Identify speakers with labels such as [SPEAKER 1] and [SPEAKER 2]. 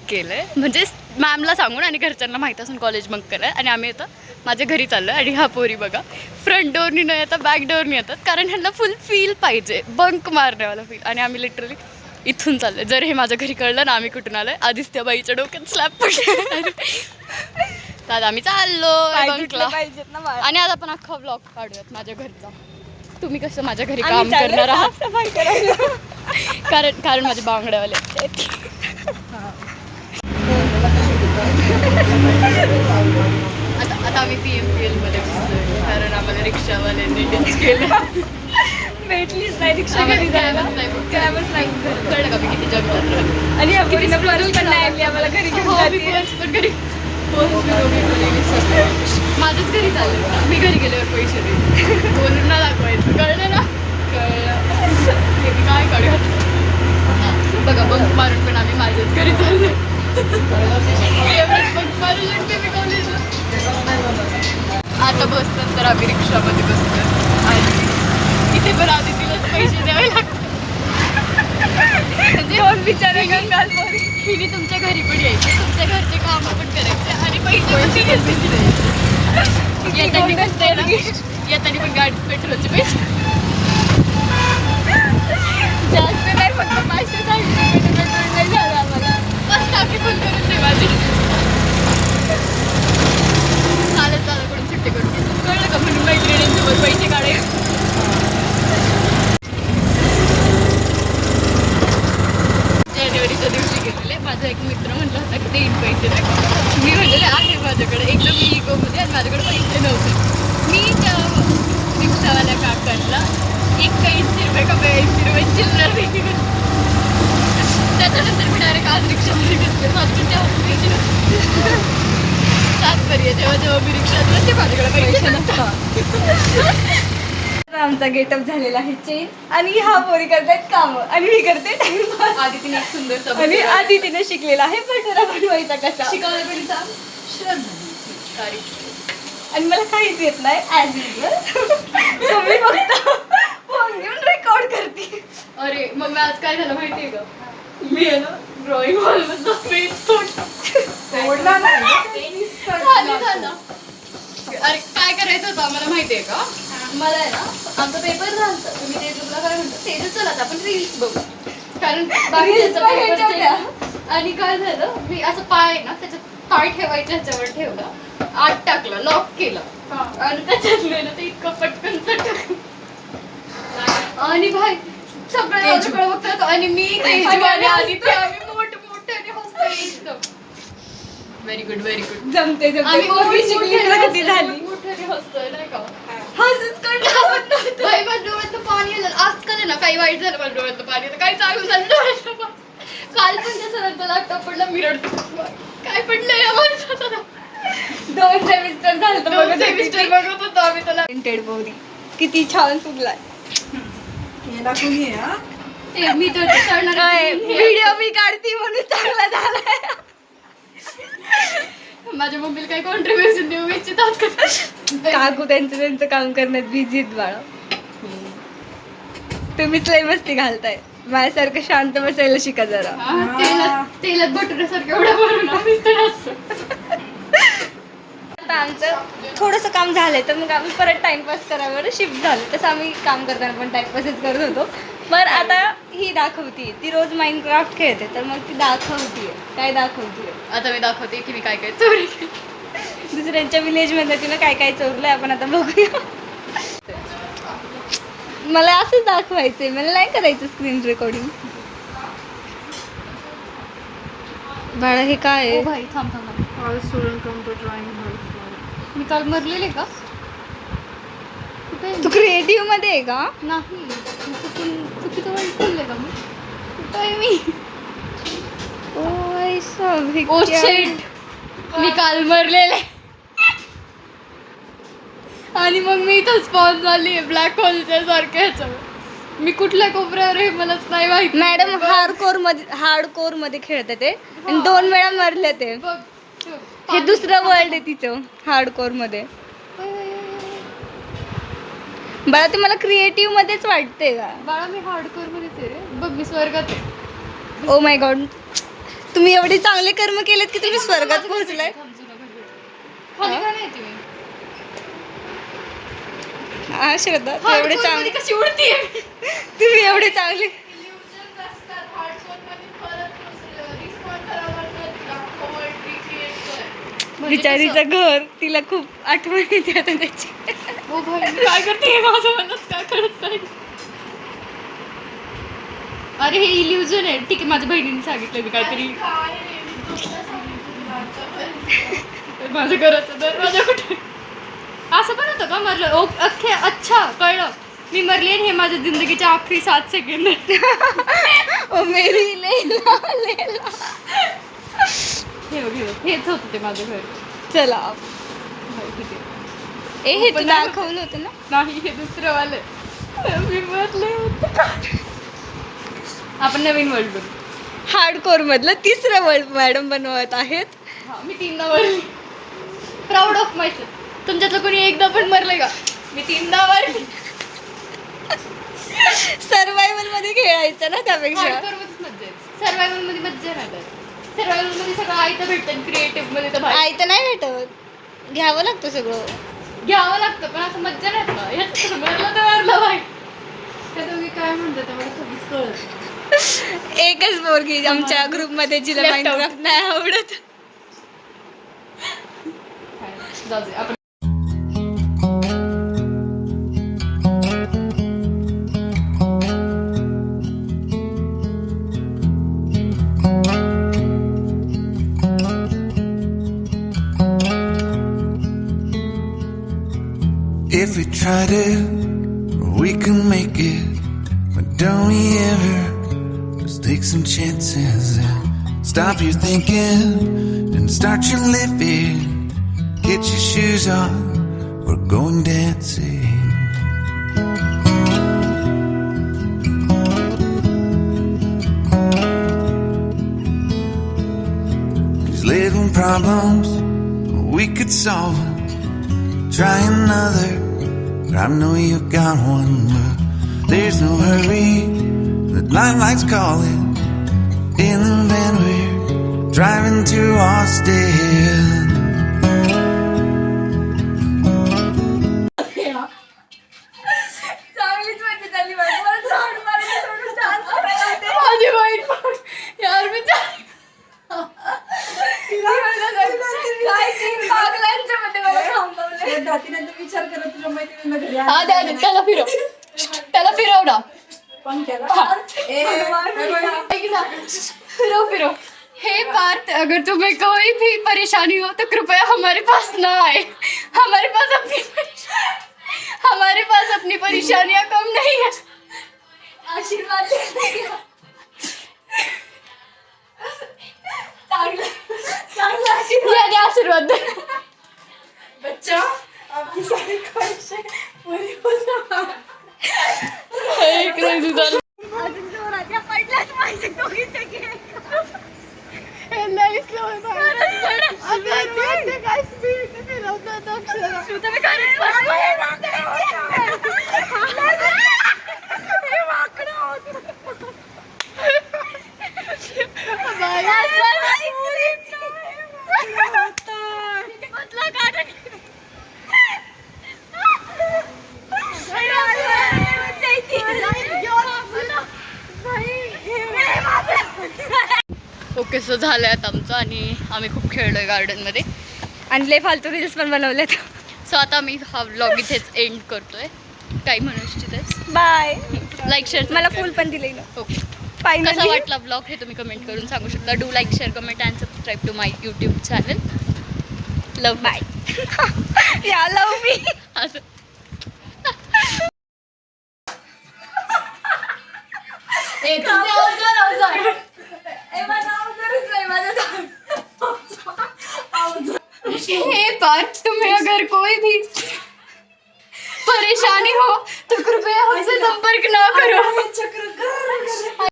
[SPEAKER 1] केलंय, म्हणजे मॅमला सांगून आणि घरच्यांना माहीत असून कॉलेज बंक केलंय. आणि आम्ही आता माझ्या घरी चाललो आहे. आणि ह्या पोरी बघा फ्रंट डोअरनी न येतात बॅक डोअरनी येतात, कारण ह्यांना फुल फील पाहिजे बंक मारण्यावाला फील. आणि आम्ही लिटरली इथून चाललोय. जर हे माझ्या घरी कळलं ना आम्ही कुठून आलोय, आधीच त्या बाईच्या डोक्यात स्लॅप पडले. तर आम्ही चाललो बंकला. आणि आज आपण अख्खा ब्लॉग काढूयात माझ्या घरचा. तुम्ही कसं माझ्या घरी काम करणार आहात कारण माझे बांगड्यावाले आता आम्ही PMPL मध्ये बसतोय, कारण आम्हाला रिक्षावाल्यांनी टेच केलं.
[SPEAKER 2] भेटलीच नाही रिक्षा घरी जायला. कॅबच नाही
[SPEAKER 1] कळलं का मी किती जगतात.
[SPEAKER 2] आणि आपण पर्स पण नाही आणली आम्हाला घरी घेऊन जाते.
[SPEAKER 1] पण घरी माझ्याच घरी चाललं, मी घरी गेल्यावर पैसे दे बोलून ना दाखवायचं. कळलं ना? कळलं. काय काढूयात बघा, बंक मारून पण आम्ही माझ्याच घरी चाललोय. बंक मारून मी कॉलेजला. आता बसतात तर आम्ही रिक्षामध्ये बसतोय. आणि इथे पण आधी तिलाच पैसे द्यावे लागतात. म्हणजे
[SPEAKER 2] दोन बिचारे गंगाल पोरी.
[SPEAKER 1] हिने तुमच्या घरी पण यायचं, तुमच्या घरचे कामं पण करायचे आणि पैसे पण तिथेच द्यायचे. येतानी पण गाडीत पेट्रोलचे पैसे
[SPEAKER 2] जास्त नाही, फक्त 560 रुपये पेट्रोल नाही झालं आम्हाला.
[SPEAKER 1] बस टाकी फुल करून दे माझी. चालत दादाकडून सुट्टी करून घेतो. कळलं का? म्हणून मैत्रिणींसोबत पैसे काढायचे. जानेवारीच्या दिवशी गेलेले. माझा एक मित्र म्हटलं होता की देईन पैसे नाही. मी म्हटलेले आहे माझ्याकडे, एकदम इगोमध्ये, आणि माझ्याकडे पैसे नव्हते. मी त्या रिक्षावाल्या काकांना 81 रुपये का 82 रुपये चिल्लर दिली. त्याच्यानंतर मी डायरेक्ट आज रिक्षामध्ये घेतले. माझ्याकडे तेव्हा पैसे नव्हते. तात्पर्य जेव्हा मी रिक्षात बसते माझ्याकडे पैसे नसतात.
[SPEAKER 2] आमचा गेटअप झालेला आहे चेंज. आणि ह्या पोरी करतायत काम आणि मी करते टाइमपास.
[SPEAKER 1] आधी तिने एक सुंदर
[SPEAKER 2] आणि आधी तिने शिकलेला आहे बटाटा बनवायचा कसा.
[SPEAKER 1] शिकवलं पण
[SPEAKER 2] आणि मला काहीच येत नाही ॲज युजल. सो मी फक्त फोन घेऊन रेकॉर्ड करते.
[SPEAKER 1] अरे मग मी आज काय झालं माहितीये का? मी आहे ना ड्रॉइंग हॉल मधला पेन
[SPEAKER 2] सोडला नाही.
[SPEAKER 1] झालं. अरे काय करायचं होतं आम्हाला माहितीये का? मला आहे ना आमचा पेपर झाला. तुम्ही ते तुला काय म्हणतो ते चला आता आपण रील्स बघू, कारण बाकीच्या पेपर. आणि काय झालं, मी असं पाय आहे ना त्याच्यात पाय ठेवायच्या ह्याच्यावर ठेवला, आत टाकलं, लॉक केलं. आणि त्याच्यातलं ना ते इतकं पटकन सटकलं. आणि भाई सगळे माझ्याकडे बघतात आणि मी आणि ते आम्ही मोठमोठ्याने हसतोय एकदम. Very good, very good.
[SPEAKER 2] जमते जमते. पोरगी शिकली तर किती झाली.
[SPEAKER 1] मोठ्याने हसतोय नाही का?
[SPEAKER 2] हसूच करतो.
[SPEAKER 1] भाई माझ्या डोळ्यातलं पाणी आलं. आजकाल आहे ना काही वाईट झालं माझ्या डोळ्यातलं पाणी, तर काही चालू झालं डोळ्यातलं पाणी. काल पण त्या सरांचा लॅपटॉप पडला, मी रडते. काय पडलंय या माणसाला?
[SPEAKER 2] 2 सेमिस्टर झालं तर
[SPEAKER 1] 2 सेमिस्टर बघत होतो आम्ही त्याला.
[SPEAKER 2] प्रिंटेड पोरी किती छान तुगलाय.
[SPEAKER 1] मी तर
[SPEAKER 2] व्हिडिओ मी काढते म्हणून चांगला झालाय.
[SPEAKER 1] माझ्या मम्मीला काही कॉन्ट्रीब्युशन देऊ इच्छितात का?
[SPEAKER 2] काकू त्यांचं काम करण्यात बिझी आहेत बाळा. तुम्हीच लय मस्ती घालताय. माझ्यासारखं शांत बसायला शिका जरा.
[SPEAKER 1] तेलात भटुऱ्यासारखं एवढं भरून आम्ही तर असतो.
[SPEAKER 2] आता आमचं थोडंसं काम झालंय तर मग आम्ही परत टाइमपास करावर शिफ्ट झालो. तसं आम्ही काम करताना पण टाइमपासच करत होतो. पण आता ही दाखवतीये, ती रोज माइनक्राफ्ट खेळते तर मग ती दाखवतीये. काय दाखवतीये?
[SPEAKER 1] आता मी दाखवते की मी काय काय चोरी केली.
[SPEAKER 2] दुसऱ्यांच्या विलेजमध्ये तिनं काय काय चोरलंय आपण आता बघूया. मला असंच दाखवायचंय, मला नाही करायचं स्क्रीन रेकॉर्डिंग. बाळा हे काय आहे?
[SPEAKER 1] भाई थांब थांब. All student come to drawing hall. मी काल मरलेले का? कुठे?
[SPEAKER 2] तू क्रिएटिव्ह मध्ये आहे का?
[SPEAKER 1] नाही, चुकीचं वर्ड बोलले का मी? कुठं आहे मी? ओ शिट, मी काल मरलेले. आणि मग मी इथं स्पॉन झाली ब्लॅक होलच्या सारख्या ह्याच्यावर. मी कुठल्या कोपऱ्यावर आहे मलाच नाही माहिती.
[SPEAKER 2] मॅडम हार्डकोर मध्ये खेळते ते आणि 2 वेळा मरले ते. हे दुसरं वर्ल्ड आहे तिचं हार्डकोर मध्ये. बाळा ते मला क्रिएटिव्ह मध्येच वाटते का?
[SPEAKER 1] बाळा मी हार्डकोर मध्येच आहे रे. बघ मी स्वर्गात आहे.
[SPEAKER 2] ओ माय गॉड, तुम्ही एवढे चांगले कर्म केलेत की तुम्ही स्वर्गात पोहोचलाय.
[SPEAKER 1] खाली का नाही तुम्ही?
[SPEAKER 2] हा श्रद्धा, तू एवढे
[SPEAKER 1] Hardcore
[SPEAKER 2] चांगले,
[SPEAKER 1] मध्ये कशी उडतीये?
[SPEAKER 2] तुम्ही एवढे चांगले.
[SPEAKER 1] Illusions असतात. Hardcore मध्ये परत respawn करावं लागतं. दाखवलं, recreate कर. म्हणजे
[SPEAKER 2] बिचारीचं घर, तिला खूप आठवण येते आता त्याची.
[SPEAKER 1] कसं? हो भाई, मी काय करते माझं मनच काय कळत नाही. अरे हे इल्युजन आहे. ठीक आहे, माझ्या बहिणीने सांगितलं मी काहीतरी. माझं घराचं दरवाजा कुठे? असं पण होतं का मरलं? अख्खे अच्छा कळलं, मी मरली आणि हे माझ्या जिंदगीच्या आखरी 7 सेकंद.
[SPEAKER 2] ओ मेरी लैला लैला.
[SPEAKER 1] हेच होतं ते माझं घर.
[SPEAKER 2] चला
[SPEAKER 1] हाय, ठीक आहे.
[SPEAKER 2] हे
[SPEAKER 1] पण
[SPEAKER 2] तू
[SPEAKER 1] नाही
[SPEAKER 2] दाखवलं होतं ना.
[SPEAKER 1] नाही, हे दुसरं वालं. मी मरले होते. आपण नवीन वर्ल्ड बघू.
[SPEAKER 2] हार्डकोर मधलं तिसरं वर्ल्ड मॅडम बनवत आहेत.
[SPEAKER 1] हा, मी 3दा मरली. Proud of myself. तुमच्यातलं कोणी एकदा पण मरलंय का? मी 3दा मरली.
[SPEAKER 2] सर्वायवल मध्ये खेळायचं ना त्यापेक्षा.
[SPEAKER 1] हार्डकोरमध्येच मज्जा आहे. सर्वायवल मध्ये मज्जा नाही तर. सर्वायवल मध्ये सगळं आयतं भेटतं. क्रिएटिव्ह मध्ये तर भाई
[SPEAKER 2] आई तर नाही भेटत, घ्यावं लागतं सगळं.
[SPEAKER 1] घ्यावं लागतं, पण असं मज्जा नाही ना. याच मरलं तर मरलं भाई. त्या तुम्ही काय म्हणता मला कधीच कळत.
[SPEAKER 2] एकच पोरगी आमच्या ग्रुप मध्ये जिला
[SPEAKER 1] Left
[SPEAKER 2] माइनक्राफ्ट नाही आवडत.
[SPEAKER 1] जाऊ दे आपण.
[SPEAKER 3] If we tried it, we can make it. But don't we ever just take some chances and stop your thinking and start your living. Get your shoes on, we're going dancing. These little problems, we could solve them. Try another, but I know you got one. But there's no hurry, the lifelight's calling. In the van we're driving to Austin.
[SPEAKER 2] चांगलीच मजा झाली माझी. मला झाड मारायला सोडून dance करायला होते.
[SPEAKER 1] माझी वाईट पण यार मी
[SPEAKER 2] काय ती पागलांच्या मध्ये मला थांबवलंय.
[SPEAKER 4] दातीनंतर विचार करत तुझ्या मैत्रिणींना घरी
[SPEAKER 1] हा द्या त्याला फिरव. त्याला फिरव ना. फिरव फिरव. हे पार्थ, अगर तुम्हें कोई भी परेशानी हो तो कृपया हमारे पास ना आए. हमारे पास अपनी परेशानियां कम नहीं है.
[SPEAKER 2] आशीर्वाद दे. चांगला
[SPEAKER 1] आशीर्वाद दे.
[SPEAKER 4] बच्चा आपकी सारी ख्वाहिशें पूरी हो जाए.
[SPEAKER 2] अजून जोरात या पडल्याच पाहिजे दोघींचे गेम.
[SPEAKER 1] ओके, सो झालंय आता आमचं आणि आम्ही खूप खेळलोय गार्डन मध्ये
[SPEAKER 2] आणि लय फालतू रील्स पण बनवलेत.
[SPEAKER 1] सो आता मी हा व्लॉग इथेच एंड करतोय. काही म्हणू इच्छितेस?
[SPEAKER 2] बाय.
[SPEAKER 1] लाईक शेअर
[SPEAKER 2] मला फुल पण दिले ना.
[SPEAKER 1] ओके, कसा
[SPEAKER 2] फायनली
[SPEAKER 1] वाटला ब्लॉग हे तुम्ही कमेंट करून सांगू शकता. Do like share comment and subscribe to my YouTube channel. Love bye.
[SPEAKER 2] या लव मी.
[SPEAKER 1] असं हे पार्थ, तुम्हें अगर कोई भी परेशानी हो तो कृपया हमसे संपर्क ना करो.